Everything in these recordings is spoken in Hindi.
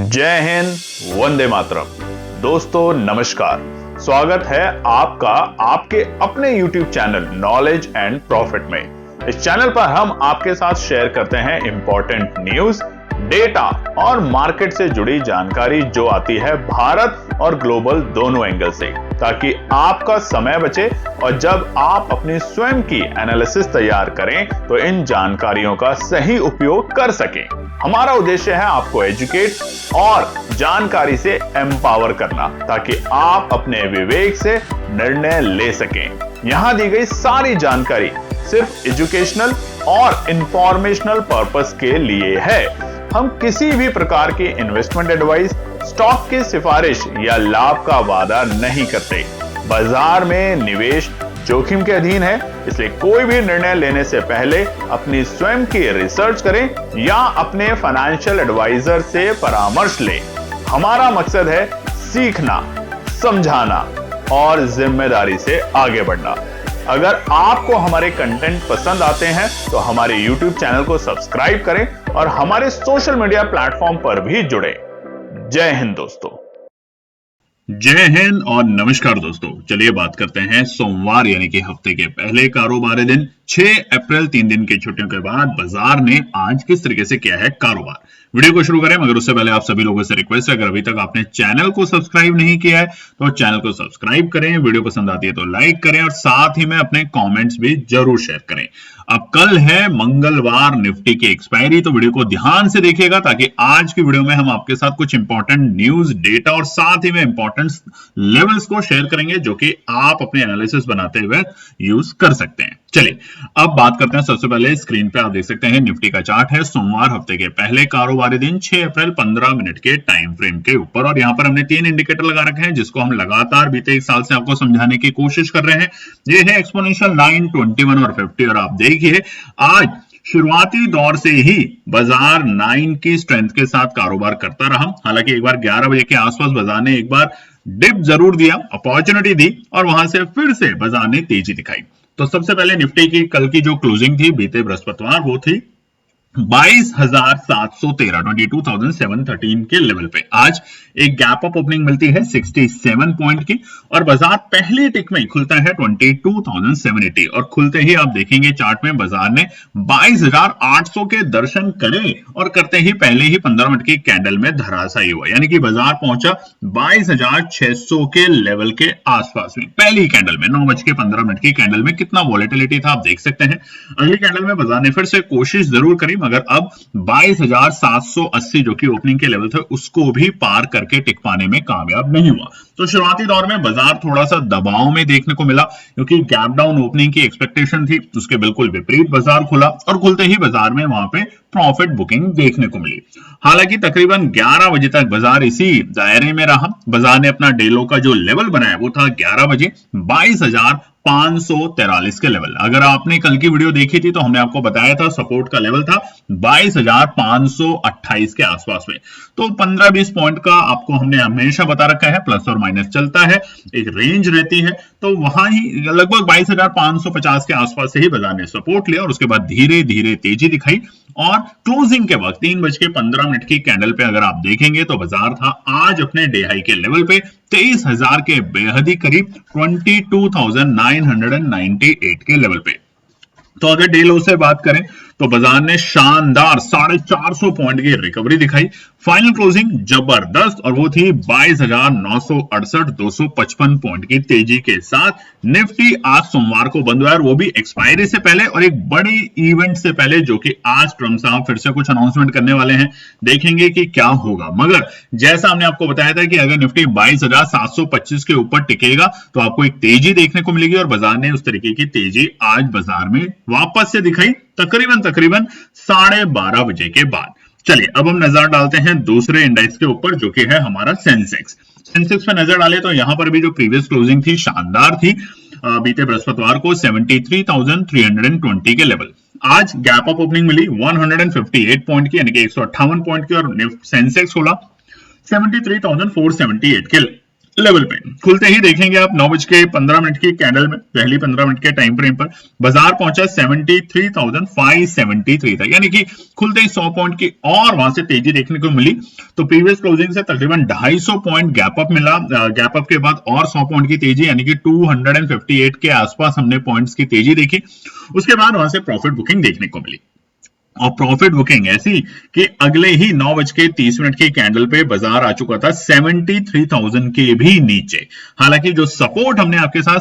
जय हिंद, वंदे मातरम। दोस्तों नमस्कार, स्वागत है आपका आपके अपने YouTube channel knowledge and profit में। इस चैनल पर हम आपके साथ शेयर करते हैं इंपॉर्टेंट न्यूज, डेटा और मार्केट से जुड़ी जानकारी जो आती है भारत और ग्लोबल दोनों एंगल से, ताकि आपका समय बचे और जब आप अपनी स्वयं की एनालिसिस तैयार करें तो इन जानकारियों का सही उपयोग कर सकें। हमारा उद्देश्य है आपको एजुकेट और जानकारी से एम्पावर करना, ताकि आप अपने विवेक से निर्णय ले सकें। यहां दी गई सारी जानकारी सिर्फ एजुकेशनल और इंफॉर्मेशनल पर्पस के लिए है। हम किसी भी प्रकार की इन्वेस्टमेंट एडवाइस, स्टॉक की सिफारिश या लाभ का वादा नहीं करते। बाजार में निवेश जोखिम के अधीन है, इसलिए कोई भी निर्णय लेने से पहले अपनी स्वयं की रिसर्च करें या अपने फाइनेंशियल एडवाइजर से परामर्श लें। हमारा मकसद है सीखना, समझाना और जिम्मेदारी से आगे बढ़ना। अगर आपको हमारे कंटेंट पसंद आते हैं तो हमारे YouTube चैनल को सब्सक्राइब करें और हमारे सोशल मीडिया प्लेटफॉर्म पर भी जुड़ें। जय हिंद दोस्तों। जय हिंद और नमस्कार दोस्तों। चलिए बात करते हैं सोमवार यानी कि हफ्ते के पहले कारोबारी दिन 6 अप्रैल, 3 दिन की छुट्टियों के बाद बाजार ने आज किस तरीके से किया है कारोबार। वीडियो को शुरू करें मगर उससे पहले आप सभी लोगों से रिक्वेस्ट है, अगर अभी तक आपने चैनल को सब्सक्राइब नहीं किया है तो चैनल को सब्सक्राइब करें, वीडियो पसंद आती है तो लाइक करें और साथ ही में अपने कमेंट्स भी जरूर शेयर करें। अब कल है मंगलवार, निफ्टी की एक्सपायरी, तो वीडियो को ध्यान से देखिएगा ताकि आज की वीडियो में हम आपके साथ कुछ इंपॉर्टेंट न्यूज, डेटा और साथ ही में इंपॉर्टेंट लेवल्स को शेयर करेंगे जो कि आप अपने एनालिसिस बनाते हुए यूज कर सकते हैं। चलिए अब बात करते हैं। सबसे पहले स्क्रीन पे आप देख सकते हैं निफ्टी का चार्ट है सोमवार हफ्ते के पहले कारोबारी दिन 6 अप्रैल 15 मिनट के टाइम फ्रेम के ऊपर, और यहां पर हमने 3 इंडिकेटर लगा रखे हैं जिसको हम लगातार बीते 1 साल से आपको समझाने की कोशिश कर रहे हैं। ये है एक्सपोनेंशियल लाइन, 21 और 50, और आप देखिए आज शुरुआती दौर से ही बाजार 9 की स्ट्रेंथ के साथ कारोबार करता रहा। हालांकि एक बार 11 बजे के आसपास बाजार ने एक बार डिप जरूर दिया, अपॉर्चुनिटी दी और वहां से फिर से बाजार ने तेजी दिखाई। तो सबसे पहले निफ्टी की कल की जो क्लोजिंग थी बीते बृहस्पतिवार, वो थी 22,713 22,713 के लेवल पे। आज एक गैप अप ओपनिंग मिलती है 67 पॉइंट की और बाजार पहले टिक में खुलता है 22,780, और खुलते ही आप देखेंगे चार्ट में बाजार ने 22,800 के दर्शन करे और करते ही पहले ही 15 मिनट की कैंडल में धराशायी हुआ, यानी कि बाजार पहुंचा 22,600 के लेवल के आसपास में पहली कैंडल में। 9:15 की कैंडल में कितना वॉलेटिलिटी था आप देख सकते हैं। अगली कैंडल में बाजार ने फिर से कोशिश जरूर करी मगर अब 22,780 जो कि ओपनिंग के लेवल थे उसको भी पार करके टिक पाने में कामयाब नहीं हुआ। तो शुरुआती दौर में बाजार थोड़ा सा दबाव में देखने को मिला क्योंकि गैप डाउन ओपनिंग की एक्सपेक्टेशन थी, उसके बिल्कुल विपरीत बाजार खुला और खुलते ही बाजार में वहां पे प्रॉफिट बुकिंग देखने को मिली। हालांकि तकरीबन 11 बजे तक बाजार इसी दायरे में रहा। बाजार ने अपना डे लो का जो लेवल बनाया वो था 11 बजे 22,543 के लेवल। अगर आपने कल की वीडियो देखी थी तो हमने आपको बताया था सपोर्ट का लेवल था 22,528 के आसपास में। तो 15-20 पॉइंट का आपको हमने हमेशा बता रखा है, प्लस और माइनस चलता है, एक रेंज रहती है। तो वहां ही लगभग 22,550 के आसपास से ही बाजार ने सपोर्ट लिया और उसके बाद धीरे धीरे तेजी दिखाई और क्लोजिंग के वक्त 3:15 की कैंडल पे अगर आप देखेंगे तो बाजार था आज अपने डे हाई के लेवल पे 23,000 के बेहद ही करीब 22,998 के लेवल पे। तो अगर डे लो से बात करें तो बाजार ने शानदार 450 पॉइंट की रिकवरी दिखाई। फाइनल क्लोजिंग जबरदस्त और वो थी 22,968 255 पॉइंट की तेजी के साथ। निफ्टी आज सोमवार को बंद हुआ और वो भी एक्सपायरी से पहले और एक बड़े इवेंट से पहले जो कि आज ट्रम्प साहब फिर से कुछ अनाउंसमेंट करने वाले हैं। देखेंगे कि क्या होगा, मगर जैसा हमने आपको बताया था कि अगर निफ्टी 22,725 के ऊपर टिकेगा तो आपको एक तेजी देखने को मिलेगी और बाजार ने उस तरीके की तेजी आज बाजार में वापस से दिखाई तकरीबन 12:30 बजे के बाद। चलिए अब हम नजर डालते हैं दूसरे इंडेक्स के ऊपर जो कि है हमारा सेंसेक्स। सेंसेक्स पे नजर डाले तो यहां पर भी जो प्रीवियस क्लोजिंग थी शानदार थी। बीते बृहस्पतिवार को 73,320 के लेवल। आज गैप अप ओपनिंग मिली 158 पॉइंट की, यानी कि 158 पॉइंट की, और सेंसेक्स खोला 73,478 के लेवल पे। खुलते ही देखेंगे आप 9:15 की कैंडल में पहली 15 मिनट के टाइम फ्रेम पर बाजार पहुंचा 73,573 तक, यानी कि खुलते ही 100 पॉइंट की और वहां से तेजी देखने को मिली। तो प्रीवियस क्लोजिंग से तकरीबन 250 पॉइंट गैप अप मिला। गैप अप के बाद और 100 पॉइंट की तेजी, यानी कि 258 के आसपास हमने पॉइंट्स की तेजी देखी। उसके बाद वहां से प्रॉफिट बुकिंग देखने को मिली और प्रॉफिट बुकिंग ऐसी कि अगले ही 9:30 की कैंडल पे बाजार आ चुका था 73,000 के भी नीचे। हालांकि जो सपोर्ट हमने आपके साथ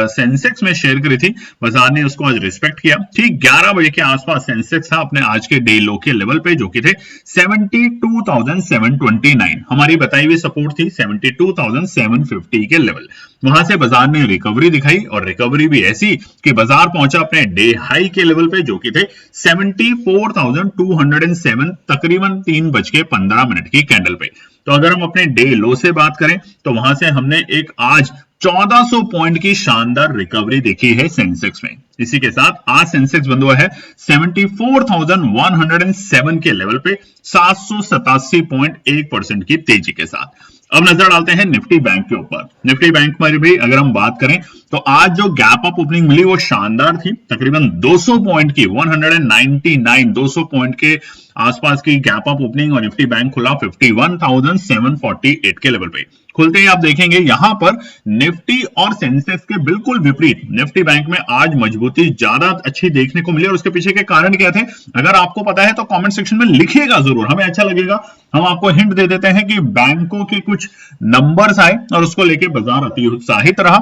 सेंसेक्स में शेयर करी थी, बाजार ने उसको आज रिस्पेक्ट किया। ठीक 11 बजे के आसपास सेंसेक्स था अपने आज के डे लो के लेवल पे, जो कि थे 72,729। हमारी बताई हुई सपोर्ट थी 72,750 के लेवल। वहां से बाजार ने रिकवरी दिखाई और रिकवरी भी ऐसी कि बाजार पहुंचा अपने डे हाई के लेवल पे, जो कि थे 74,207 तकरीबन 3:15 की कैंडल पे। तो अगर हम अपने डे लो से बात करें तो वहां से हमने एक आज 1400 पॉइंट की शानदार रिकवरी देखी है सेंसेक्स में। इसी के साथ आज सेंसेक्स बंद हुआ है 74,107 के लेवल पे 787.1% की तेजी के साथ। अब नजर डालते हैं निफ्टी बैंक के ऊपर। निफ्टी बैंक पर भी अगर हम बात करें तो आज जो गैप अप ओपनिंग मिली वो शानदार थी, तकरीबन 200 पॉइंट की 200 पॉइंट के आसपास की गैप अप ओपनिंग और निफ्टी बैंक खुला 51,748 के लेवल पे। खुलते ही आप देखेंगे यहां पर निफ्टी और सेंसेक्स के बिल्कुल विपरीत निफ्टी बैंक में आज मजबूती ज्यादा अच्छी देखने को मिली। और उसके पीछे के कारण क्या थे, अगर आपको पता है तो कमेंट सेक्शन में लिखिएगा जरूर, हमें अच्छा लगेगा। हम आपको हिंट दे देते हैं कि बैंकों के कुछ नंबर्स आए और उसको लेके बाजार अति उत्साहित रहा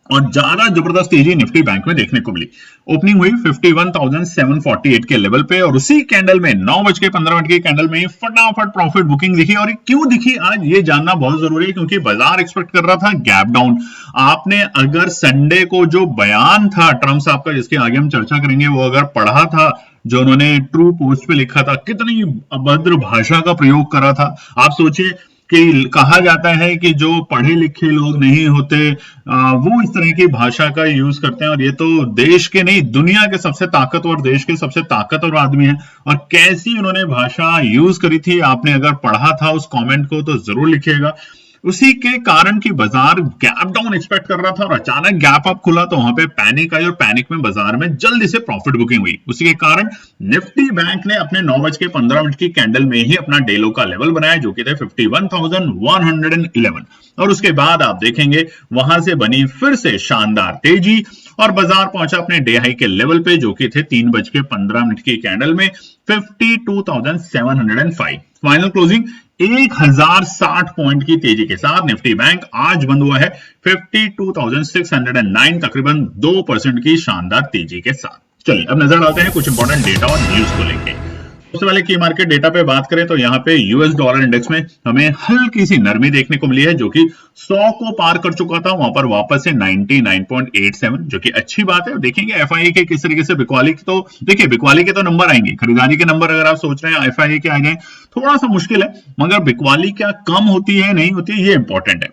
और ज्यादा जबरदस्त तेजी निफ्टी बैंक में देखने को मिली। ओपनिंग हुई 51,748 के लेवल पे और उसी कैंडल में 9:15 की कैंडल में फटाफट प्रॉफिट बुकिंग दिखी। और क्यों दिखी आज ये जानना बहुत जरूरी है, क्योंकि बाजार एक्सपेक्ट कर रहा था गैप डाउन। आपने अगर संडे को जो बयान था ट्रम्प साहब का, जिसके आगे हम चर्चा करेंगे, वो अगर पढ़ा था जो उन्होंने ट्रू पोस्ट पे लिखा था, कितनी अभद्र भाषा का प्रयोग करा था। आप सोचिए कि कहा जाता है कि जो पढ़े लिखे लोग नहीं होते वो इस तरह की भाषा का यूज करते हैं, और ये तो देश के नहीं दुनिया के सबसे ताकतवर देश के सबसे ताकतवर आदमी हैं। और कैसी उन्होंने भाषा यूज करी थी, आपने अगर पढ़ा था उस कमेंट को तो जरूर लिखिएगा। उसी के कारण कि बाजार गैप डाउन एक्सपेक्ट कर रहा था और अचानक गैप अप खुला तो वहां पे पैनिक आई और पैनिक में बाजार में जल्दी से प्रॉफिट बुकिंग हुई। उसी के कारण निफ्टी बैंक ने अपने 9:15 की कैंडल में ही अपना डे लो का लेवल बनाया, जो कि थे 51,111। और उसके बाद आप देखेंगे वहां से बनी फिर से शानदार तेजी और बाजार पहुंचा अपने डे हाई के लेवल पे, जो कि थे 3:15 की कैंडल में 52,705। फाइनल क्लोजिंग 1060 पॉइंट की तेजी के साथ निफ्टी बैंक आज बंद हुआ है 52,609, तकरीबन 2% की शानदार तेजी के साथ। चलिए अब नजर डालते हैं कुछ इंपॉर्टेंट डेटा और न्यूज को लेकर। सबसे पहले की मार्केट डेटा पे बात करें तो यहाँ पे यूएस डॉलर इंडेक्स में हमें हल्की सी नरमी देखने को मिली है, जो कि 100 को पार कर चुका था, वहां पर वापस से 99.87, जो कि अच्छी बात है। देखेंगे एफआईए के किस तरीके से, बिकवाली तो देखिए बिकवाली के तो नंबर आएंगे, खरीदारी के नंबर अगर आप सोच रहे हैं एफआईए के आ जाए थोड़ा सा मुश्किल है, मगर बिकवाली क्या कम होती है नहीं होती है ये इंपॉर्टेंट है।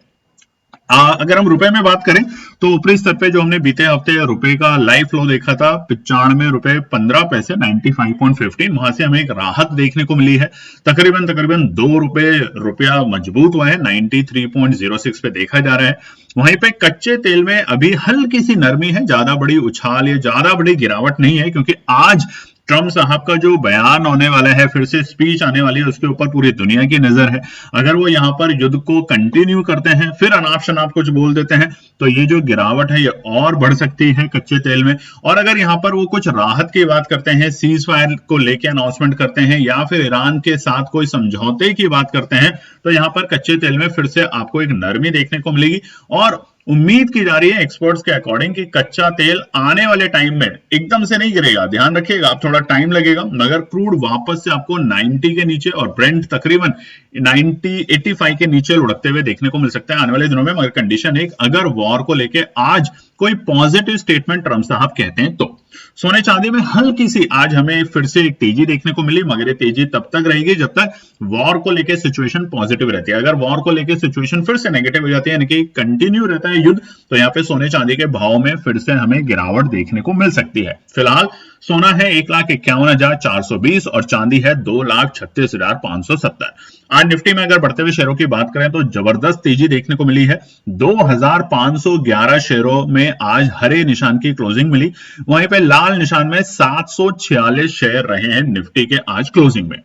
अगर हम रुपए में बात करें तो ऊपरी स्तर पे जो हमने बीते हफ्ते रुपए का लाइव फ्लो देखा था 95 रुपए 15 पैसे 95.15, वहां से हमें एक राहत देखने को मिली है। तकरीबन 2 रुपए रुपया मजबूत हुआ है, 93.06 पे देखा जा रहा है। वहीं पे कच्चे तेल में अभी हल्की सी नरमी है, ज्यादा बड़ी उछाल या ज्यादा बड़ी गिरावट नहीं है, क्योंकि आज ट्रम्प साहब का जो बयान होने वाला है, फिर से स्पीच आने वाली है, उसके ऊपर पूरी दुनिया की नजर है। अगर वो यहाँ पर युद्ध को कंटिन्यू करते हैं, फिर अनाप शनाप कुछ बोल देते हैं, तो ये जो गिरावट है ये और बढ़ सकती है कच्चे तेल में। और अगर यहाँ पर वो कुछ राहत की बात करते हैं, सीज फायर को लेके अनाउंसमेंट करते हैं, या फिर ईरान के साथ कोई समझौते की बात करते हैं, तो यहाँ पर कच्चे तेल में फिर से आपको एक नरमी देखने को मिलेगी। और उम्मीद की जा रही है एक्सपर्ट्स के अकॉर्डिंग कि कच्चा तेल आने वाले टाइम में एकदम से नहीं गिरेगा, ध्यान रखिएगा, आप थोड़ा टाइम लगेगा, मगर क्रूड वापस से आपको 90 के नीचे और ब्रेंट तकरीबन 85 के नीचे लुढ़कते हुए देखने को मिल सकता है आने वाले दिनों में। मगर कंडीशन एक, अगर वॉर को लेके आज कोई पॉजिटिव स्टेटमेंट ट्रम्प साहब कहते हैं तो। सोने चांदी में हल्की सी आज हमें फिर से एक तेजी देखने को मिली, मगर ये तेजी तब तक रहेगी जब तक वॉर को लेके सिचुएशन पॉजिटिव रहती है। अगर वॉर को लेके सिचुएशन फिर से नेगेटिव हो जाती है, यानी कि कंटिन्यू रहता है युद्ध, तो यहाँ पे सोने चांदी के भाव में फिर से हमें गिरावट देखने को मिल सकती है। फिलहाल सोना है 1,51,420 और चांदी है 2,36,570। आज निफ्टी में अगर बढ़ते हुए शेयरों की बात करें तो जबरदस्त तेजी देखने को मिली है। 2,511 शेयरों में आज हरे निशान की क्लोजिंग मिली, वहीं पे लाल निशान में 746 शेयर रहे हैं निफ्टी के आज क्लोजिंग में।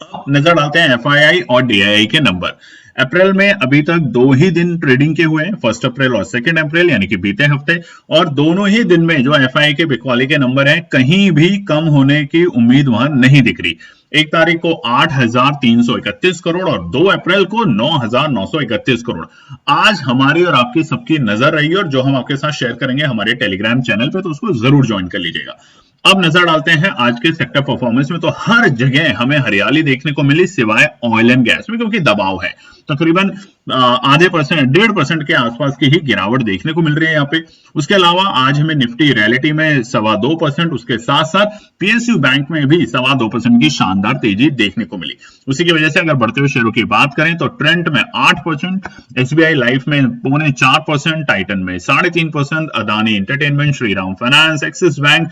अब नजर डालते हैं एफआईआई और डीआईआई के नंबर। अप्रैल में अभी तक 2 ही दिन ट्रेडिंग के हुए हैं, 1 अप्रैल और 2 अप्रैल यानी कि बीते हफ्ते, और दोनों ही दिन में जो एफआईआई के बिकवाली के नंबर हैं कहीं भी कम होने की उम्मीद वहां नहीं दिख रही। 1 तारीख को 8,331 करोड़ और 2 अप्रैल को 9,931 करोड़। आज हमारी और आपकी सबकी नजर रही और जो हम आपके साथ शेयर करेंगे हमारे टेलीग्राम चैनल पे, तो उसको जरूर ज्वाइन कर लीजिएगा। अब नजर डालते हैं आज के सेक्टर परफॉर्मेंस में। तो हर जगह हमें हरियाली देखने को मिली सिवाय ऑयल एंड गैस में, क्योंकि दबाव है। तकरीबन आधे परसेंट 1.5% के आसपास की ही गिरावट देखने को मिल रही है यहाँ पे। उसके अलावा आज हमें निफ्टी रियलिटी में 2.25%, उसके साथ साथ पीएसयू बैंक में भी 2.25% की शानदार तेजी देखने को मिली। उसी की वजह से अगर बढ़ते हुए शेयरों की बात करें तो ट्रेंट में 8%, एसबीआई लाइफ में 3.25%, टाइटन में 3.5%, Adani entertainment, Shriram finance, Axis bank,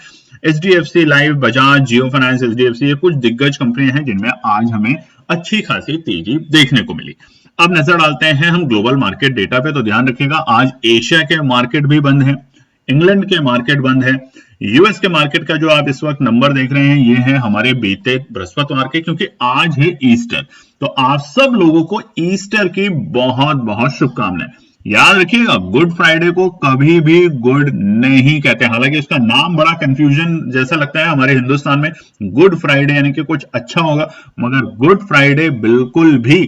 HDFC life, Bajaj, Jio finance, HDFC, ये कुछ दिग्गज कंपनियां हैं जिनमें आज हमें अच्छी खासी तेजी देखने को मिली। अब नजर डालते हैं हम ग्लोबल मार्केट डेटा पे। तो ध्यान रखिएगा, आज एशिया के मार्केट भी बंद है, इंग्लैंड के मार्केट बंद है, यूएस के मार्केट का जो आप इस वक्त नंबर देख रहे हैं ये है हमारे बीते बृहस्पतिवार के, क्योंकि आज है ईस्टर। तो आप सब लोगों को ईस्टर की बहुत बहुत शुभकामनाएं। याद रखिएगा, गुड फ्राइडे को कभी भी गुड नहीं कहते, हालांकि इसका नाम बड़ा कंफ्यूजन जैसा लगता है हमारे हिंदुस्तान में। गुड फ्राइडे यानी कि कुछ अच्छा होगा, मगर गुड फ्राइडे बिल्कुल भी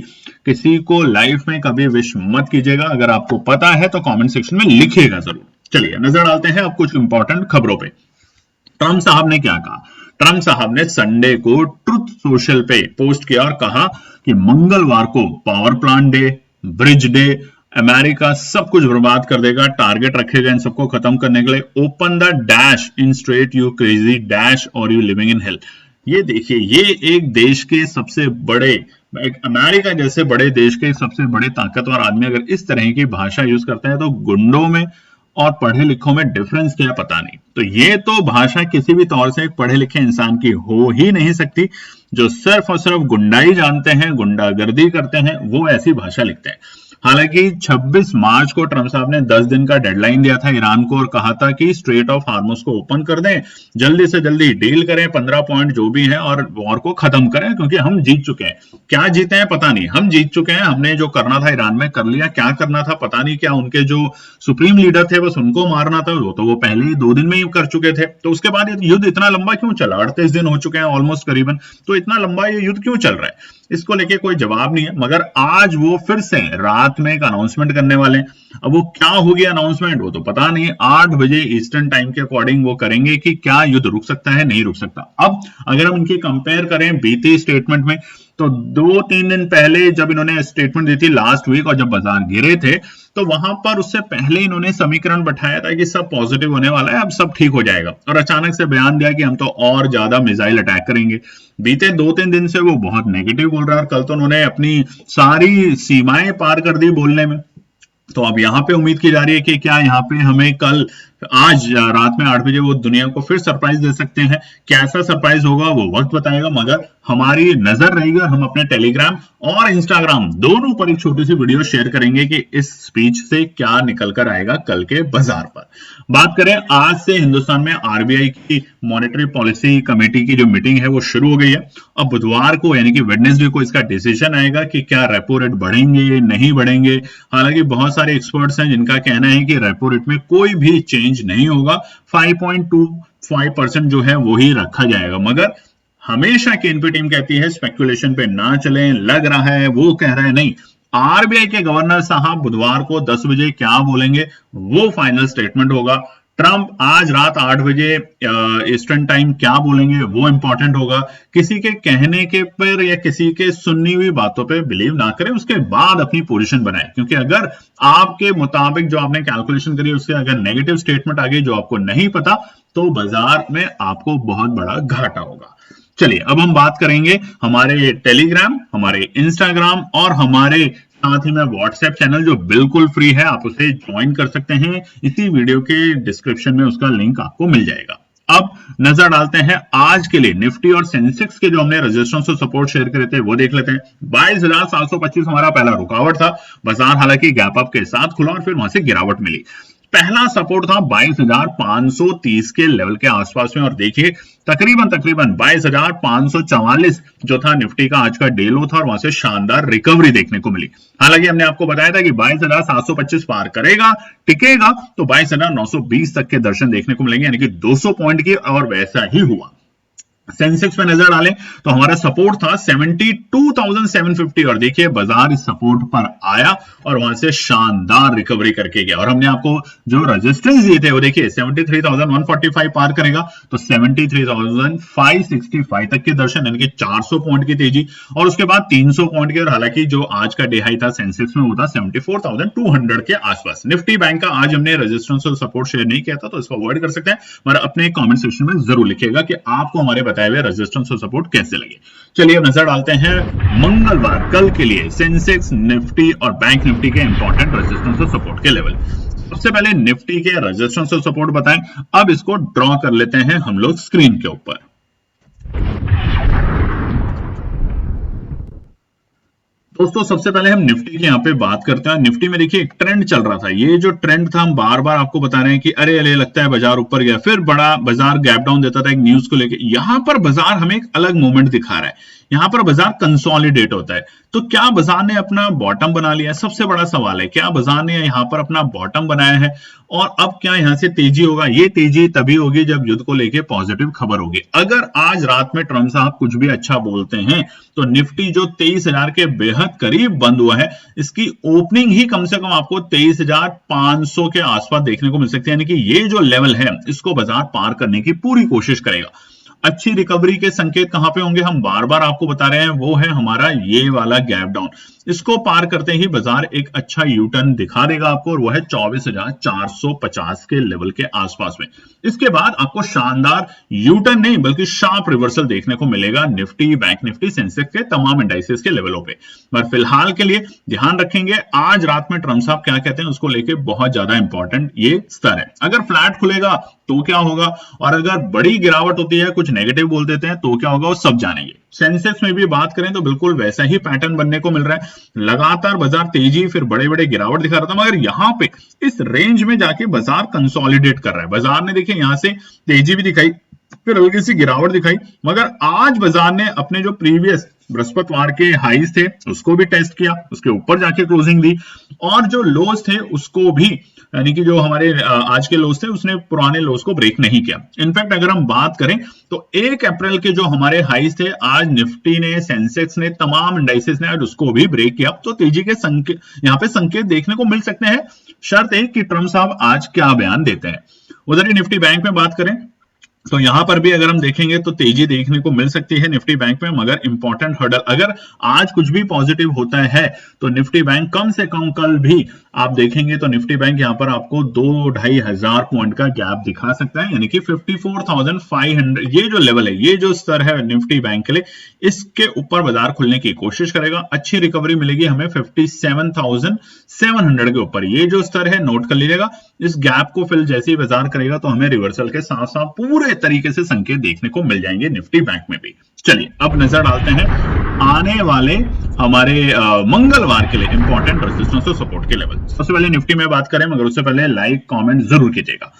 किसी को लाइफ में कभी विश मत कीजिएगा। अगर आपको पता है तो कमेंट सेक्शन में लिखिएगा जरूर। चलिए नजर डालते हैं अब कुछ इंपॉर्टेंट खबरों पे। ट्रंप साहब ने क्या कहा? ट्रंप साहब ने संडे को ट्रुथ सोशल पे पोस्ट किया और कहा कि मंगलवार को power plant day, bridge day, America सब कुछ बर्बाद कर देगा, टारगेट रखेगा इन सबको खत्म करने के लिए। Open the dash in straight you crazy dash और यू लिविंग इन हेल। ये देखिए, ये एक देश के सबसे बड़े, एक अमेरिका जैसे बड़े देश के सबसे बड़े ताकतवर आदमी अगर इस तरह की भाषा यूज करते हैं तो गुंडों में और पढ़े लिखों में डिफरेंस क्या पता नहीं। तो ये तो भाषा किसी भी तौर से एक पढ़े लिखे इंसान की हो ही नहीं सकती। जो सिर्फ और सिर्फ गुंडाई जानते हैं, गुंडागर्दी करते हैं, वो ऐसी भाषा लिखते हैं। हालांकि 26 मार्च को ट्रंप साहब ने 10 दिन का डेडलाइन दिया था ईरान को और कहा था कि स्ट्रेट ऑफ हार्मुज को ओपन कर दें, जल्दी से जल्दी डील करें, 15 पॉइंट जो भी है, और वॉर को खत्म करें, क्योंकि हम जीत चुके हैं। क्या जीते हैं पता नहीं, हम जीत चुके हैं। हमने जो करना था ईरान में कर लिया, क्या करना था पता नहीं। क्या उनके जो सुप्रीम लीडर थे बस उनको मारना था, वो तो वो पहले ही 2 दिन में ही कर चुके थे। तो उसके बाद युद्ध इतना लंबा क्यों चला? 38 दिन हो चुके हैं ऑलमोस्ट करीबन। तो इतना लंबा ये युद्ध क्यों चल रहा है, इसको लेके कोई जवाब नहीं है। मगर आज वो फिर से रात में एक अनाउंसमेंट करने वाले हैं। अब वो क्या होगी अनाउंसमेंट वो तो पता नहीं। 8 बजे ईस्टर्न टाइम के अकॉर्डिंग वो करेंगे कि क्या युद्ध रुक सकता है, नहीं रुक सकता। अब अगर हम इनकी कंपेयर करें बीते स्टेटमेंट में, तो 2-3 दिन पहले जब इन्होंने स्टेटमेंट दी थी लास्ट वीक, और जब बाजार गिरे थे तो वहां पर उससे पहले इन्होंने समीकरण बैठाया था कि सब पॉजिटिव होने वाला है, अब सब ठीक हो जाएगा, और अचानक से बयान दिया कि हम तो और ज्यादा मिसाइल अटैक करेंगे। बीते 2-3 दिन से वो बहुत नेगेटिव बोल रहा है, और कल तो उन्होंने अपनी सारी सीमाएं पार कर दी बोलने में। तो अब यहाँ पे उम्मीद की जा रही है कि क्या यहाँ पे हमें कल आज रात में 8 बजे वो दुनिया को फिर सरप्राइज दे सकते हैं। कैसा सरप्राइज होगा वो वक्त बताएगा, मगर हमारी नजर रहेगी और हम अपने टेलीग्राम और इंस्टाग्राम दोनों पर एक छोटी सी वीडियो शेयर करेंगे कि इस स्पीच से क्या निकल कर आएगा कल के बाजार पर। बात करें आज से हिंदुस्तान में आरबीआई की मॉनेटरी पॉलिसी कमेटी की जो मीटिंग है वो शुरू हो गई है। अब बुधवार को यानी कि वेडनेसडे को इसका डिसीजन आएगा कि क्या रेपो रेट बढ़ेंगे नहीं बढ़ेंगे। हालांकि बहुत सारे एक्सपर्ट्स हैं जिनका कहना है कि रेपो रेट में कोई भी चेंज नहीं होगा, 5.25% जो है वो ही रखा जाएगा। मगर हमेशा केएनपी टीम कहती है स्पेकुलेशन पे ना चलें, लग रहा है, वो कह रहा है नहीं। आरबीआई के गवर्नर साहब बुधवार को 10 बजे क्या बोलेंगे वो फाइनल स्टेटमेंट होगा। ट्रंप आज रात 8 बजे ईस्टर्न टाइम क्या बोलेंगे वो इंपॉर्टेंट होगा। किसी के कहने के पर या किसी के सुननी हुई बातों पे बिलीव ना करें, उसके बाद अपनी पोजीशन बनाएं, क्योंकि अगर आपके मुताबिक जो आपने कैलकुलेशन करी उससे अगर नेगेटिव स्टेटमेंट आ गई जो आपको नहीं पता, तो बाजार में आपको बहुत बड़ा घाटा होगा। चलिए अब हम बात करेंगे हमारे टेलीग्राम, हमारे इंस्टाग्राम और हमारे साथ ही में व्हाट्सएप चैनल जो बिल्कुल फ्री है, आप उसे ज्वाइन कर सकते हैं। इसी वीडियो के डिस्क्रिप्शन में उसका लिंक आपको मिल जाएगा। अब नजर डालते हैं आज के लिए निफ्टी और सेंसेक्स के जो हमने रेजिस्टेंस और सपोर्ट शेयर करे थे वो देख लेते हैं। 22,725 हमारा पहला रुकावट था। बाजार हालांकि गैप अप के साथ खुला और फिर वहां से गिरावट मिली। पहला सपोर्ट था 22,530 के लेवल के आसपास में और देखिए तकरीबन 22,544 जो था निफ्टी का आज का डे लो था और वहां से शानदार रिकवरी देखने को मिली। हालांकि हमने आपको बताया था कि 22,725 पार करेगा, टिकेगा तो 22,920 तक के दर्शन देखने को मिलेंगे, यानी कि 200 पॉइंट की, और वैसा ही हुआ। सेंसेक्स में नजर डालें तो हमारा सपोर्ट था 72,750 और देखिए बाजार इस सपोर्ट पर आया और वहां से शानदार रिकवरी करके गया। और हमने आपको जो रेजिस्टेंस दिए थे वो देखिए 73,145 पार करेगा तो 73,565 तक के दर्शन, यानी कि 400 पॉइंट की तेजी, और उसके बाद 300 पॉइंट के, और हालांकि जो आज का डे हाई था सेंसेक्स में वो था 74,200 के आसपास। निफ्टी बैंक का आज हमने रेजिस्टेंस और सपोर्ट शेयर नहीं किया था तो इसको अवॉइड कर सकते हैं, मगर अपने कमेंट सेक्शन में जरूर लिखिएगा कि आपको हमारे बताए हुए रेजिस्टेंस और सपोर्ट कैसे लगे। चलिए अब नजर डालते हैं मंगलवार कल के लिए सेंसेक्स, निफ्टी और बैंक निफ्टी के इंपॉर्टेंट रेजिस्टेंस और सपोर्ट के लेवल। सबसे पहले निफ्टी के रेजिस्टेंस और सपोर्ट बताएं। अब इसको ड्रॉ कर लेते हैं हम लोग स्क्रीन के ऊपर। दोस्तों सबसे पहले हम निफ्टी की यहाँ पे बात करते हैं। निफ्टी में देखिए एक ट्रेंड चल रहा था, ये जो ट्रेंड था हम बार बार आपको बता रहे हैं कि अरे अरे लगता है बाजार ऊपर गया, फिर बड़ा बाजार गैप डाउन देता था एक न्यूज को लेकर। यहां पर बाजार हमें एक अलग मूवमेंट दिखा रहा है, यहां पर बाजार कंसोलिडेट होता है। तो क्या बाजार ने अपना बॉटम बना लिया है? सबसे बड़ा सवाल है, क्या बाजार ने यहां पर अपना बॉटम बनाया है और अब क्या यहां से तेजी होगा? ये तेजी तभी होगी जब युद्ध को लेके पॉजिटिव खबर होगी। अगर आज रात में ट्रम्प साहब कुछ भी अच्छा बोलते हैं तो निफ्टी जो 23,000 के बेहद करीब बंद हुआ है, इसकी ओपनिंग ही कम से कम आपको 23,500 के आसपास देखने को मिल सकती है, यानी कि ये जो लेवल है इसको बाजार पार करने की पूरी कोशिश करेगा। अच्छी रिकवरी के संकेत कहां पे होंगे? हम बार बार आपको बता रहे हैं, वो है हमारा ये वाला गैप डाउन। इसको पार करते ही बाजार एक अच्छा यू टर्न दिखा देगा आपको, और वो है 24,450 के लेवल के आसपास में। इसके बाद आपको शानदार यू टर्न नहीं बल्कि शार्प रिवर्सल देखने को मिलेगा निफ्टी, बैंक निफ्टी, सेंसेक्स के तमाम इंडाइसेस के लेवलों पे। पर फिलहाल के लिए ध्यान रखेंगे आज रात में ट्रम्प साहब क्या कहते हैं उसको लेके बहुत ज्यादा इंपॉर्टेंट ये स्तर है। अगर फ्लैट खुलेगा तो क्या होगा, और अगर बड़ी गिरावट होती है, कुछ नेगेटिव बोल देते हैं तो क्या होगा, वो सब जानेंगे। सेंसेक्स में भी बात करें तो बिल्कुल वैसा ही पैटर्न बनने को मिल रहा है। लगातार बाजार तेजी फिर बड़े बड़े गिरावट दिखा रहा था, मगर यहां पे इस रेंज में जाके बाजार कंसोलिडेट कर रहा है। बाजार ने देखिए यहां से तेजी भी दिखाई, फिर हल्की सी गिरावट दिखाई, मगर आज बाजार ने अपने जो प्रीवियस बृहस्पतिवार के हाईज थे उसको भी टेस्ट किया, उसके ऊपर जाके क्लोजिंग दी, और जो लोज थे उसको भी, यानी कि जो हमारे आज के लोज थे उसने पुराने लोज को ब्रेक नहीं किया। इनफैक्ट अगर हम बात करें तो 1 अप्रैल के जो हमारे हाईज थे आज निफ्टी ने, सेंसेक्स ने, तमाम इंडाइसेस ने आज उसको भी ब्रेक किया। तो तेजी के संकेत यहाँ पे संकेत देखने को मिल सकते हैं, शर्त है कि ट्रम्प साहब आज क्या बयान देते हैं। उधर ही निफ्टी बैंक में बात करें तो यहां पर भी अगर हम देखेंगे तो तेजी देखने को मिल सकती है निफ्टी बैंक में, मगर इंपॉर्टेंट हर्डल, अगर आज कुछ भी पॉजिटिव होता है तो निफ्टी बैंक कम से कम कल भी आप देखेंगे तो निफ्टी बैंक यहां पर आपको 2-2.5 हजार पॉइंट का गैप दिखा सकता है, यानी कि 54,500 ये जो लेवल है, ये जो स्तर है निफ्टी बैंक के लिए, इसके ऊपर बाजार खुलने की कोशिश करेगा। अच्छी रिकवरी मिलेगी हमें 57,700 के ऊपर, ये जो स्तर है नोट कर लीजिएगा। इस गैप को फिल जैसे ही बाजार करेगा तो हमें रिवर्सल के साथ साथ पूरे तरीके से संकेत देखने को मिल जाएंगे निफ्टी बैंक में भी। चलिए अब नजर डालते हैं आने वाले हमारे मंगलवार के लिए इंपॉर्टेंट रेजिस्टेंस और सपोर्ट के लेवल। सबसे पहले निफ्टी में बात करें, मगर उससे पहले लाइक कमेंट जरूर कीजिएगा।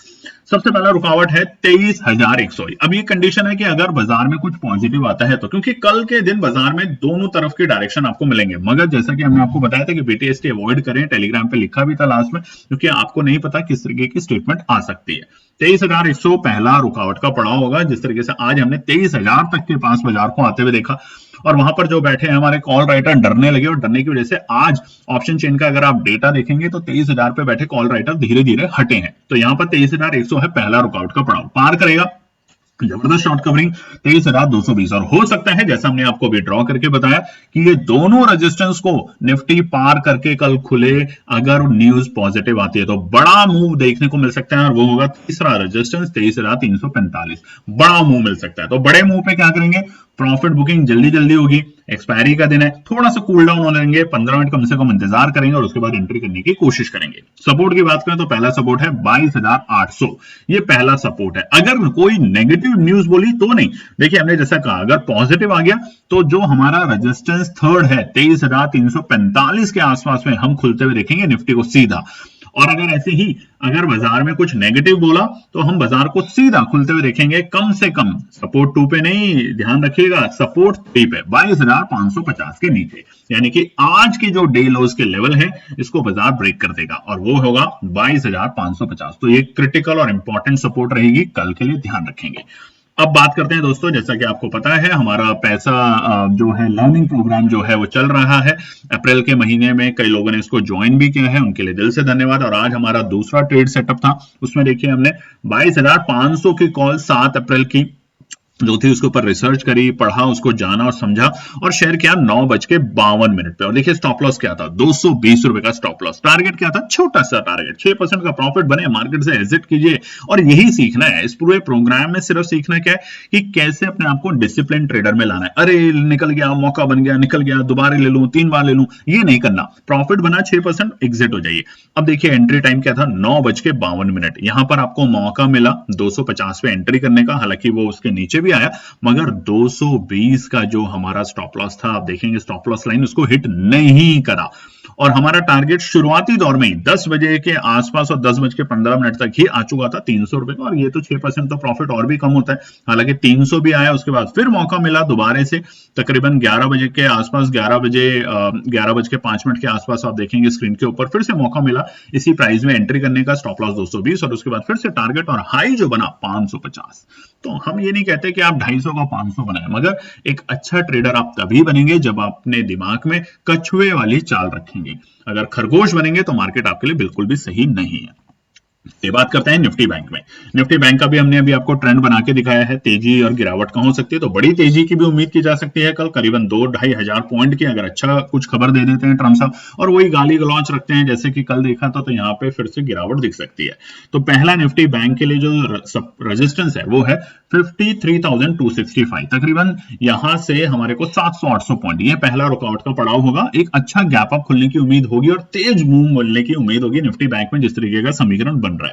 सबसे पहला रुकावट है 23,100। अब ये कंडीशन है कि अगर बाजार में कुछ पॉजिटिव आता है तो, क्योंकि कल के दिन बाजार में दोनों तरफ की डायरेक्शन आपको मिलेंगे, मगर जैसा कि हमने आपको बताया था कि बीटीएसटी अवॉइड करें, टेलीग्राम पे लिखा भी था लास्ट में, क्योंकि आपको नहीं पता किस तरीके की स्टेटमेंट आ सकती है। 23,100 पहला रुकावट का पड़ाव होगा। जिस तरीके से आज हमने 23,000 तक के पास बाजार को आते हुए देखा, और वहां पर जो बैठे हैं हमारे कॉल राइटर डरने लगे, और डरने की वजह से आज ऑप्शन चेन का अगर आप डेटा देखेंगे तो 23,000 पे बैठे कॉल राइटर धीरे धीरे हटे हैं। तो यहां पर 23,100 है पहला रुकावट का पड़ाव, पार करेगा जबरदस्त शॉर्ट कवरिंग 23,220, और हो सकता है जैसा हमने आपको भी ड्रॉ करके बताया कि ये दोनों रेजिस्टेंस को निफ्टी पार करके कल खुले, अगर न्यूज पॉजिटिव आती है तो बड़ा मूव देखने को मिल सकता है, और वो होगा तीसरा रेजिस्टेंस 23,345, बड़ा मूव मिल सकता है। तो बड़े मूव पे क्या करेंगे, प्रॉफिट बुकिंग जल्दी जल्दी होगी, एक्सपायरी का दिन है, थोड़ा सा कूल डाउन होने देंगे, 15 मिनट कम से कम इंतजार करेंगे और उसके बाद एंट्री करने की कोशिश करेंगे। सपोर्ट की बात करें तो पहला सपोर्ट है 22,800, ये पहला सपोर्ट है। अगर कोई नेगेटिव न्यूज बोली तो नहीं, देखिए हमने जैसा कहा अगर पॉजिटिव आ गया तो जो हमारा रेजिस्टेंस थर्ड है 23,345 के आसपास में हम खुलते हुए देखेंगे निफ्टी को सीधा। और अगर ऐसे ही अगर बाजार में कुछ नेगेटिव बोला तो हम बाजार को सीधा खुलते हुए देखेंगे कम से कम सपोर्ट 2 पे नहीं, ध्यान रखिएगा सपोर्ट 3 पे 22,550 के नीचे, यानी कि आज की जो डे लोज के लेवल है इसको बाजार ब्रेक कर देगा और वो होगा 22,550। तो ये क्रिटिकल और इंपॉर्टेंट सपोर्ट रहेगी, कल के लिए ध्यान रखेंगे। अब बात करते हैं दोस्तों, जैसा कि आपको पता है हमारा पैसा जो है लर्निंग प्रोग्राम जो है वो चल रहा है। अप्रैल के महीने में कई लोगों ने इसको ज्वाइन भी किया है, उनके लिए दिल से धन्यवाद। और आज हमारा दूसरा ट्रेड सेटअप था, उसमें देखिए हमने 22,500 की कॉल 7 अप्रैल की जो थी उसके ऊपर रिसर्च करी, पढ़ा, उसको जाना और समझा और शेयर किया 9:52 पे। और देखिए स्टॉप लॉस क्या था, 220 रुपए का स्टॉप लॉस। टारगेट क्या था, छोटा सा टारगेट, 6% का प्रॉफिट बने, मार्केट से एग्जिट कीजिए। और यही सीखना है इस पूरे प्रोग्राम में, सिर्फ सीखना क्या है कि कैसे अपने आप को डिसिप्लिन ट्रेडर में लाना है। अरे निकल गया, मौका बन गया, निकल गया, दोबारा ले लूं, 3 बार ले लूं, ये नहीं करना। प्रॉफिट बना 6%, एग्जिट हो जाइए। अब देखिए एंट्री टाइम क्या था, 9:52। यहां पर आपको मौका मिला 250 पे एंट्री करने का, हालांकि वो उसके नीचे भी आया, मगर 220 का जो हमारा स्टॉप लॉस था, आप देखेंगे स्टॉप लॉस लाइन उसको हिट नहीं करा। और हमारा टारगेट शुरुआती दौर में ही 10 बजे के आसपास और 10:15 तक ही आ चुका था 300 रुपए का। और ये तो 6% तो प्रॉफिट और भी कम होता है, हालांकि 300 भी आया। उसके बाद फिर मौका मिला दोबारा से तकरीबन 11 बजे के आसपास, 11:05 के आसपास आप देखेंगे स्क्रीन के ऊपर फिर से मौका मिला इसी प्राइस में एंट्री करने का, स्टॉप लॉस 220 और उसके बाद फिर से टारगेट और हाई जो बना 550। तो हम ये नहीं कहते कि आप 250 का 500 बनाए, मगर एक अच्छा ट्रेडर आप तभी बनेंगे जब आप अपने दिमाग में कछुए वाली चाल रखेंगे। अगर खरगोश बनेंगे तो मार्केट आपके लिए बिल्कुल भी सही नहीं है। ये बात करते हैं निफ्टी बैंक में। निफ्टी बैंक का भी हमने अभी आपको ट्रेंड बना के दिखाया है, तेजी और गिरावट कहां हो सकती है। तो बड़ी तेजी की भी उम्मीद की जा सकती है कल, करीबन 2-2.5 हजार पॉइंट की, अगर अच्छा कुछ खबर दे देते हैं ट्रम्प साहब और वही गाली गलौच रखते हैं जैसे कि कल देखा था, तो यहाँ पे फिर से गिरावट दिख सकती है। तो पहला निफ्टी बैंक के लिए जो रेजिस्टेंस है वो है 53,265, तकरीबन यहां से हमारे को 700-800 पॉइंट, ये पहला रुकावट का पड़ाव होगा। एक अच्छा गैप अप खुलने की उम्मीद होगी और तेज मूव मिलने की उम्मीद होगी निफ्टी बैंक में, जिस तरीके का समीकरण बन रहा है।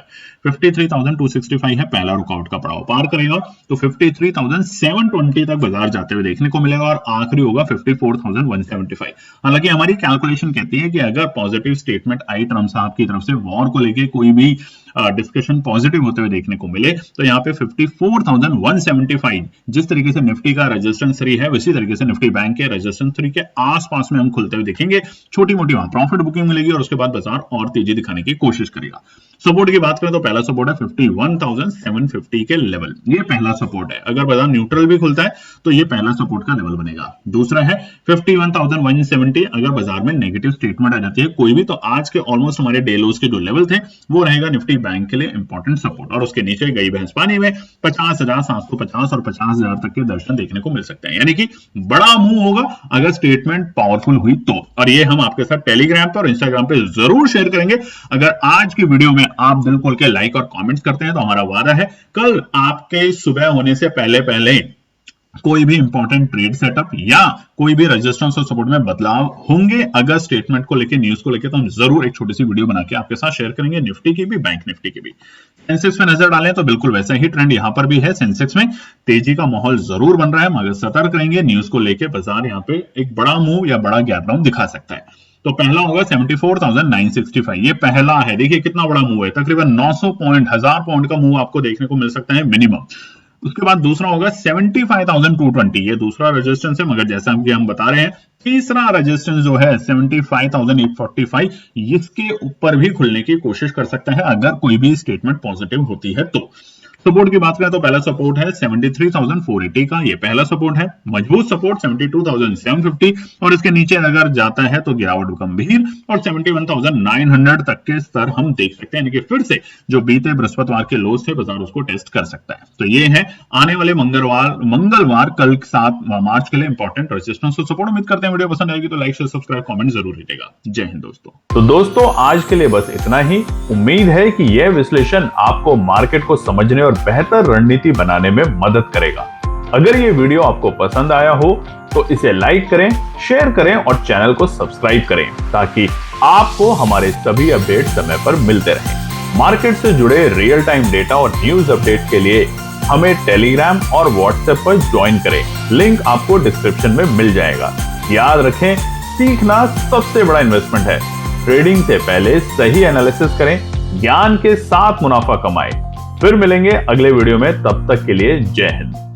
53,265 है पहला रुकावट का पड़ाव, पार करेगा तो 53,720 तक बाजार जाते हुए देखने को मिलेगा और आखिरी होगा 54,175। हालांकि हमारी कैलकुलेशन कहती है कि अगर पॉजिटिव स्टेटमेंट आई ट्रम्प साहब की तरफ से वॉर को लेके, कोई भी डिस्कशन पॉजिटिव होते हुए देखने को मिले, तो यहाँ पे 54,175 जिस तरीके से निफ्टी का रेजिस्टेंस 3 है, उसी तरीके से निफ्टी बैंक के रेजिस्टेंस 3 के आसपास में हम खुलते हुए देखेंगे। छोटी मोटी वहां प्रॉफिट बुकिंग मिलेगी और उसके बाद बाजार और तेजी दिखाने की कोशिश करेगा। सपोर्ट की बात करें तो पहला सपोर्ट है 51,750 के लेवल, ये पहला सपोर्ट है। अगर बाजार न्यूट्रल भी खुलता है तो ये पहला सपोर्ट का लेवल बनेगा। दूसरा है 51,170, अगर बाजार में नेगेटिव स्टेटमेंट आ जाती है कोई भी, तो आज के ऑलमोस्ट हमारे डे लोज के जो लेवल थे वो रहेगा निफ्टी बैंक के लिए इंपॉर्टेंट सपोर्ट। और उसके नीचे गई भैंस पानी में 50,750 और 50,000 तक के दर्शन देखने को मिल सकते हैं, यानी कि बड़ा मूव होगा अगर स्टेटमेंट पावरफुल हुई तो। और ये हम आपके साथ टेलीग्राम पर और इंस्टाग्राम पे जरूर शेयर करेंगे। अगर आज की वीडियो में आप दिल खोल के लाइक और कमेंट्स करते हैं तो हमारा वादा है कल आपके सुबह होने से पहले पहले कोई भी इंपॉर्टेंट ट्रेड सेटअप या कोई भी रेजिस्टेंस और सपोर्ट में बदलाव होंगे अगर स्टेटमेंट को लेके, न्यूज को लेके, तो हम जरूर एक छोटी सी वीडियो बना के आपके साथ शेयर करेंगे, निफ्टी की भी, बैंक निफ्टी की भी। सेंसेक्स में नजर डालें तो बिल्कुल वैसा ही ट्रेंड यहां पर भी है। सेंसेक्स में तेजी का माहौल जरूर बन रहा है, मगर सतर्क रहेंगे, न्यूज को लेके बाजार यहाँ पे एक बड़ा मूव या बड़ा गैप डाउन दिखा सकता है। तो पहला होगा 74,965, ये पहला है। देखिए कितना बड़ा मूव है, तकरीबन 900 पॉइंट, 1000 पॉइंट का मूव आपको देखने को मिल सकता है मिनिमम। उसके बाद दूसरा होगा 75,220, ये दूसरा रेजिस्टेंस है, मगर जैसा कि हम बता रहे हैं तीसरा रेजिस्टेंस जो है 75,845, इसके ऊपर भी खुलने की कोशिश कर सकता है अगर कोई भी स्टेटमेंट पॉजिटिव होती है तो। सपोर्ट की बात करें तो पहला सपोर्ट है 73,480 का, ये पहला सपोर्ट है। मजबूत सपोर्ट 72,750 और इसके नीचे अगर जाता है तो गिरावट गंभीर और 71,900 तक के स्तर हम देख सकते हैं, यानी कि फिर से जो बीते बृहस्पतिवार के लोज थे बाजार उसको टेस्ट कर सकता है। तो ये है आने वाले मंगलवार कल 7 मार्च के लिए इंपॉर्टेंट रेजिस्टेंस और सपोर्ट। उम्मीद करते हैं वीडियो पसंद आएगी तो लाइक शेयर सब्सक्राइब कमेंट जरूर कीजिएगा। जय हिंद दोस्तों। तो दोस्तों आज के लिए बस इतना ही। उम्मीद है कि यह विश्लेषण आपको मार्केट को समझने और बेहतर रणनीति बनाने में मदद करेगा। अगर ये वीडियो आपको पसंद आया हो तो इसे लाइक करें, शेयर करें और चैनल को सब्सक्राइब करें ताकि आपको हमारे सभी अपडेट समय पर मिलते रहें। मार्केट से जुड़े रियल टाइम डेटा और न्यूज अपडेट के लिए हमें टेलीग्राम और व्हाट्सएप पर ज्वाइन करें। लिंक आपको डिस्क्रिप्शन में मिल जाएगा। याद रखें, सीखना सबसे बड़ा इन्वेस्टमेंट है। ट्रेडिंग से पहले सही एनालिसिस करें, ज्ञान के साथ मुनाफा कमाएं। फिर मिलेंगे अगले वीडियो में, तब तक के लिए जय हिंद।